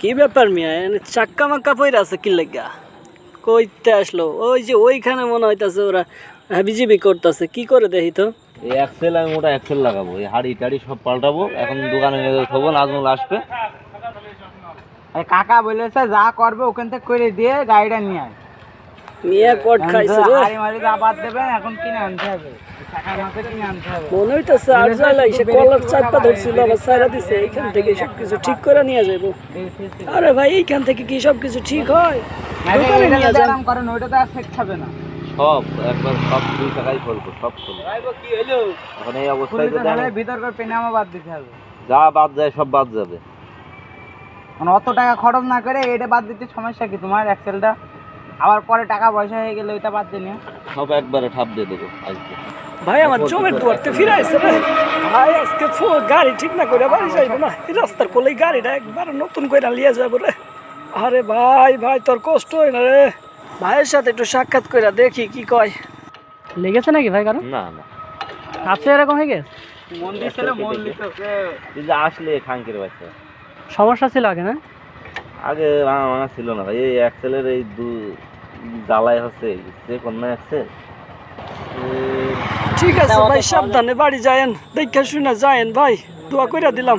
কি ব্যাপার মিয়া, চাক্কা মাক্কা পইরা আছে কি লাগা? কইতে আসলো? ওই যে ওইখানে মনে হইতাছে ওরা হাবিজিবি করতেছে। কি করে দেখি তো। এই এক্সেল আমি মোটা এক্সেল লাগাবো, এই হাড়ি টাড়ি সব পাল্টাবো। এখন দোকানে নিয়ে থবো, নাজমুল আসবে। কাকা বলেছে যা করবে ওখান থেকে করে দিয়ে গাড়িটা নিয়ে আয়। মিয়া কট খাইছে রে। হাড়ি মারি যা বাদ দেবেন এখন কিনে আনতে হবে, টাকার মাঝে কিনে আনতে হবে। মনে হইতাছে আর যাইলাই সে কলার চাপটা ধরছিল আবার ছাইরা দিছে। এইখান থেকে সবকিছু ঠিক করে নিয়ে যাবো। আরে ভাই এইখান থেকে কি সবকিছু ঠিক হয়? দোকানে নিয়ে যান। আরাম করেন, ওইটা তো আর ঠিক খাবে না। সব একবার সব 2 টাকাই ফেলবো, সব ফেলবো। কি হলো? এখন এই অবস্থায় তো তাহলে ভিতর করে পেনামা বাদ দিতে হবে। যা বাদ যায় সব বাদ যাবে। মানে অত টাকা খরচ না করে এটা বাদ দিতে সমস্যা কি তোমার? এক্সেলটা আবার পরে টাকা পয়সা হয়ে গেলে ওইটা বাদ দিয়ে নিও। সব একবারে ঠাপ দিয়ে দেবো আজকে। ভাই আমার জমের দুয়ারতে ফিরাইছে রে ভাই। আজকে গাড়ি ঠিক না করে বাড়ি যাইবো না। এই রাস্তার কোলেই গাড়িটা একবার নতুন করে লিয়ে যাবো রে। আরে ভাই ভাই তোর কষ্ট হয় না রে? ভাইয়ের সাথে একটু সাক্ষাৎ করে দেখি কি কয়। লেগেছে নাকি ভাই কারণ? না না, আপনি এরকম হয়ে গেছে? মন দিছিল, মন দিত। তুই যে আসলে খাঙ্কের বাচ্চা। সমস্যা ছিল আগে না? আগে ভাঙা ভাঙা ছিল না ভাই, এই এক্সেলের এই জ্বালায় হচ্ছে যে কন্যা এক্সেল। ঠিক আছে ভাই, সাবধানে বাড়ি যায়েন, দেখে শুনে যায়েন ভাই, দোয়া কইরা দিলাম।